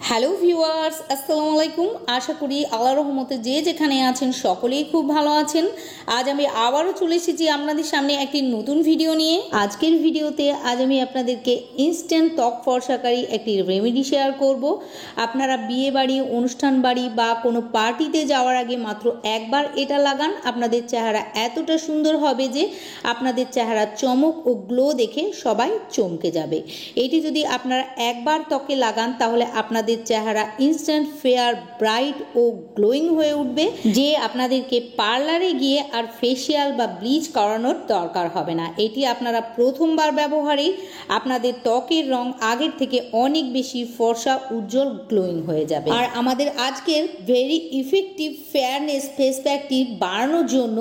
Hello viewers, আসসালামু আলাইকুম। আশা করি আল্লাহর রহমতে যে যেখানে আছেন সকলেই খুব ভালো আছেন। আজ আমি আবারও চলে এসেছি আপনাদের সামনে একটি নতুন ভিডিও নিয়ে। আজকের ভিডিওতে আজ আমি আপনাদেরকে ইনস্ট্যান্ট ত্বক ফর্সাকারী একটি রেমেডি শেয়ার করব। আপনারা বিয়ে বাড়ি, অনুষ্ঠান বাড়ি বা কোনো পার্টিতে যাওয়ার আগে মাত্র একবার এটা লাগান, আপনাদের চেহারা এতটা সুন্দর হবে যে আপনাদের চেহারা চমক ও গ্লো দেখে সবাই চমকে যাবে। এটি যদি আপনারা একবার ত্বকে লাগান তাহলে আপনাদের চেহারা ইনস্ট্যান্ট ফেয়ার, ব্রাইট ও গ্লোয়িং হয়ে উঠবে, যে আপনাদেরকে পার্লারে গিয়ে আর ফেসিয়াল বা ব্লিচ করানোর দরকার হবে না। এটি আপনারা প্রথমবার ব্যবহারেই আপনাদের ত্বকের রং আগের থেকে অনেক বেশি ফর্সা, উজ্জ্বল, গ্লোয়িং হয়ে যাবে। আর আমাদের আজকের ভেরি ইফেক্টিভ ফেয়ারনেস ফেস প্যাকটি বানানোর জন্য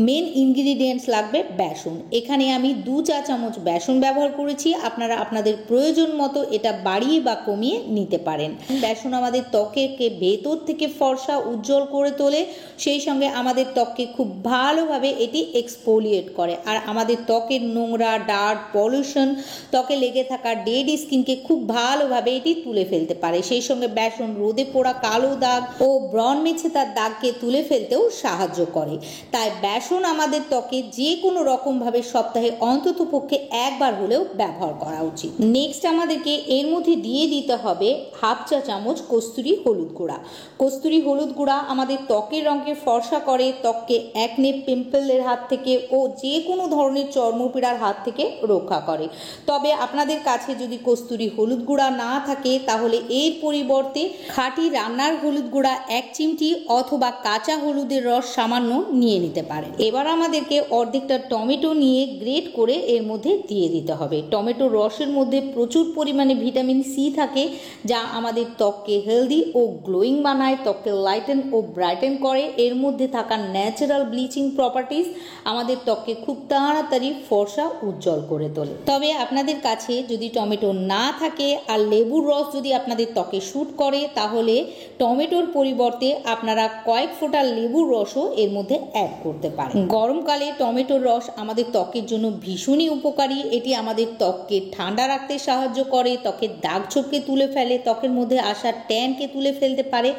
মেন ইনগ্রিডিয়েন্টস লাগবে বেসন। এখানে আমি 2 চা চামচ বেসন ব্যবহার করেছি। আপনারা আপনাদের প্রয়োজন মতো এটা বাড়িয়ে বা কমিয়ে নিতে পারেন। বেসন আমাদের ত্বকের ভেতর থেকে ফর্সা, উজ্জ্বল করে তোলে, সেই সঙ্গে আমাদের ত্বককে খুব ভালোভাবে এটি এক্সফোলিয়েট করে আর আমাদের ত্বকের নোংরা, ডার্ট, পলিউশন, ত্বকে লেগে থাকা ডেড স্কিনকে খুব ভালোভাবে এটি তুলে ফেলতে পারে। সেই সঙ্গে বেসন রোদে পোড়া কালো দাগ ও ব্রণ মেছে তার দাগকে তুলে ফেলতেও সাহায্য করে। তাই বেসন আমাদের ত্বকে যে কোনো রকমভাবে সপ্তাহে অন্তত পক্ষে একবার হলেও ব্যবহার করা উচিত। নেক্সট আমাদেরকে এর মধ্যে দিয়ে দিতে হবে 1/2 চা চামচ কস্তুরি হলুদ গুঁড়া। কস্তুরি হলুদ গুঁড়া আমাদের ত্বকের রঙকে ফর্সা করে, ত্বককে একনে, পিম্পলের হাত থেকে ও যে কোনো ধরনের চর্মপীড়ার হাত থেকে রক্ষা করে। তবে আপনাদের কাছে যদি কস্তুরি হলুদ গুঁড়া না থাকে তাহলে এর পরিবর্তে খাঁটি রান্নার হলুদ গুঁড়া 1 চিমটি অথবা কাঁচা হলুদের রস সামান্য নিয়ে নিতে পারেন। এবার আমাদেরকে অর্ধেকটা টমেটো নিয়ে গ্রেট করে এর মধ্যে দিয়ে দিতে হবে। টমেটোর রসের মধ্যে প্রচুর পরিমাণে ভিটামিন সি থাকে, যা আমাদের ত্বককে হেলদি ও গ্লোয়িং বানায়, ত্বককে লাইটেন ও ব্রাইটেন করে। এর মধ্যে থাকা ন্যাচারাল ব্লিচিং প্রপার্টিজ আমাদের ত্বককে খুব তাড়াতাড়ি ফর্সা, উজ্জ্বল করে তোলে। তবে আপনাদের কাছে যদি টমেটো না থাকে আর লেবুর রস যদি আপনাদের ত্বকে শ্যুট করে তাহলে টমেটোর পরিবর্তে আপনারা কয়েক ফোঁটা লেবুর রসও এর মধ্যে অ্যাড করতে পারেন। গরমকালে টমেটোর রস আমাদের ত্বকের জন্য ভীষণই উপকারী। এটি আমাদের ত্বককে ঠান্ডা রাখতে সাহায্য করে, ত্বকের দাগ ছোপকে তুলে ফেলে, ত্বকের মধ্যে আসা ট্যানকে তুলে ফেলতে পারে।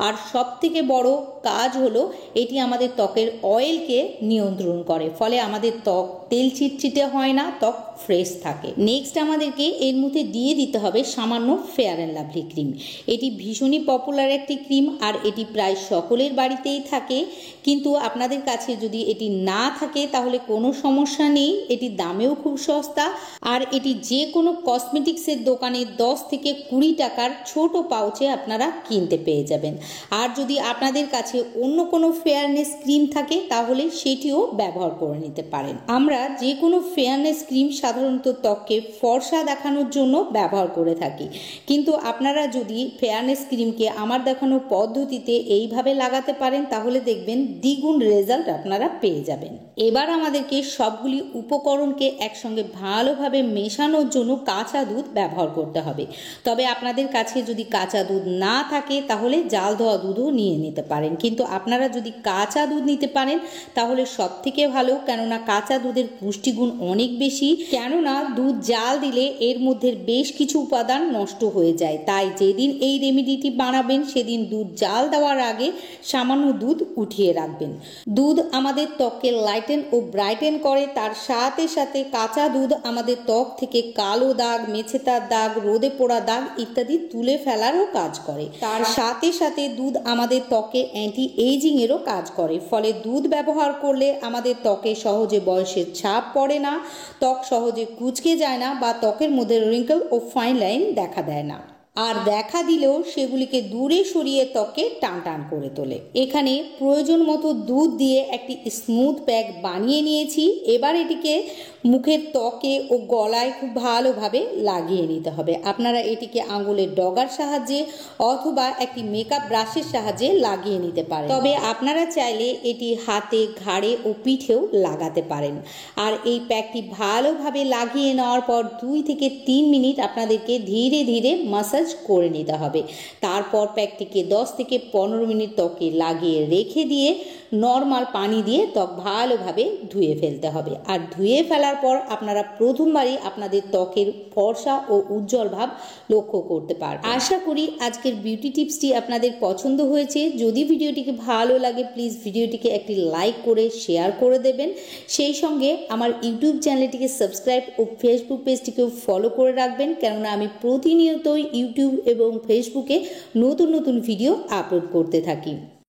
আর সব থেকে বড় কাজ হলো এটি আমাদের ত্বকের অয়েলকে নিয়ন্ত্রণ করে, ফলে আমাদের ত্বক তেল চিটচিটে হয় না, ত্বক ফ্রেশ থাকে। নেক্সট আমাদেরকে এর মধ্যে দিয়ে দিতে হবে সামান্য ফেয়ার অ্যান্ড লাভলি ক্রিম। এটি ভীষণই পপুলার একটি ক্রিম আর এটি প্রায় সকলের বাড়িতেই থাকে, কিন্তু আপনাদের কাছে যদি এটি না থাকে তাহলে কোনো সমস্যা নেই। এটি দামেও খুব সস্তা আর এটি যে কোনো কসমেটিক্সের দোকানে 10 থেকে 20 টাকার ছোট পাউচে আপনারা কিনতে পেয়ে যাবেন। আর যদি আপনাদের কাছে অন্য কোনো ফেয়ারনেস ক্রিম থাকে তাহলে সেটিও ব্যবহার করে নিতে পারেন। আমরা যে কোনো ফেয়ারনেস ক্রিম সাধারণত ত্বককে ফর্সা দেখানোর জন্য ব্যবহার করে থাকি, কিন্তু আপনারা যদি ফেয়ারনেস ক্রিমকে আমার দেখানো পদ্ধতিতে এইভাবে লাগাতে পারেন তাহলে দেখবেন দ্বিগুণ রেজাল্ট আপনারা পেয়ে যাবেন। এবার আমাদেরকে সবগুলি উপকরণকে একসঙ্গে ভালোভাবে মেশানোর জন্য কাঁচা দুধ ব্যবহার করতে হবে। তবে আপনাদের কাছে যদি কাঁচা দুধ না থাকে তাহলে জাল দেওয়া দুধও নিয়ে নিতে পারেন, কিন্তু আপনারা যদি কাঁচা দুধ নিতে পারেন তাহলে সব থেকে ভালো, কেননা কাঁচা দুধের পুষ্টিগুণ অনেক বেশি। কেননা দুধ জাল দিলে এর মধ্যে বেশ কিছু উপাদান নষ্ট হয়ে যায়, তাই যেদিন এই রেমেডিটি বানাবেন সেদিন দুধ জাল দেওয়ার আগে সামান্য দুধ উঠিয়ে রাখবেন। দুধ আমাদের ত্বককে লাইটেন ও ব্রাইটেন করে, তার সাথে সাথে কাঁচা দুধ আমাদের ত্বক থেকে কালো দাগ, মেছেতার দাগ, রোদে পোড়া দাগ ইত্যাদি তুলে ফেলারও কাজ করে। তার সাথে সাথে দুধ আমাদের ত্বকে অ্যান্টি এইজিং এরও কাজ করে, ফলে দুধ ব্যবহার করলে আমাদের ত্বকে সহজে বয়সের ছাপ পড়ে না, ত্বক সহজে কুঁচকে যায় না বা ত্বকের মধ্যে রিঙ্কেল ও ফাইন লাইন দেখা দেয় না, আর দেখা দিলেও সেগুলিকে দূরে সরিয়ে ত্বককে টান টান করে তোলে। এখানে প্রয়োজন মতো দুধ দিয়ে একটি স্মুথ প্যাক বানিয়ে নিয়েছি। এবার এটিকে মুখের ত্বকে ও গলায় খুব ভালোভাবে লাগিয়ে নিতে হবে। আপনারা এটিকে আঙুলের ডগার সাহায্যে অথবা একটি মেকআপ ব্রাশের সাহায্যে লাগিয়ে নিতে পারেন। তবে আপনারা চাইলে এটি হাতে, ঘাড়ে ও পিঠেও লাগাতে পারেন। আর এই প্যাকটি ভালোভাবে লাগিয়ে নেওয়ার পর 2 থেকে 3 মিনিট আপনাদেরকে ধীরে ধীরে মাসাজ করে নিতে হবে। তারপর প্যাকটিকে 10 থেকে 15 মিনিট ত্বকে লাগিয়ে রেখে দিয়ে নর্মাল পানি দিয়ে ত্বক ভালোভাবে ধুয়ে ফেলতে হবে। আর ধুয়ে ফেলার পর আপনারা প্রথমবারই আপনাদের ত্বকের ফর্সা ও উজ্জ্বল ভাব লক্ষ্য করতে পারবেন। আশা করি আজকের বিউটি টিপসটি আপনাদের পছন্দ হয়েছে। যদি ভিডিওটিকে ভালো লাগে প্লিজ ভিডিওটিকে একটি লাইক করে শেয়ার করে দেবেন। সেই সঙ্গে আমার ইউটিউব চ্যানেলটিকে সাবস্ক্রাইব ও ফেসবুক পেজটিকেও ফলো করে রাখবেন, কেননা আমি প্রতিনিয়তই ইউটিউব এবং ফেসবুকে নতুন নতুন ভিডিও আপলোড করতে থাকি।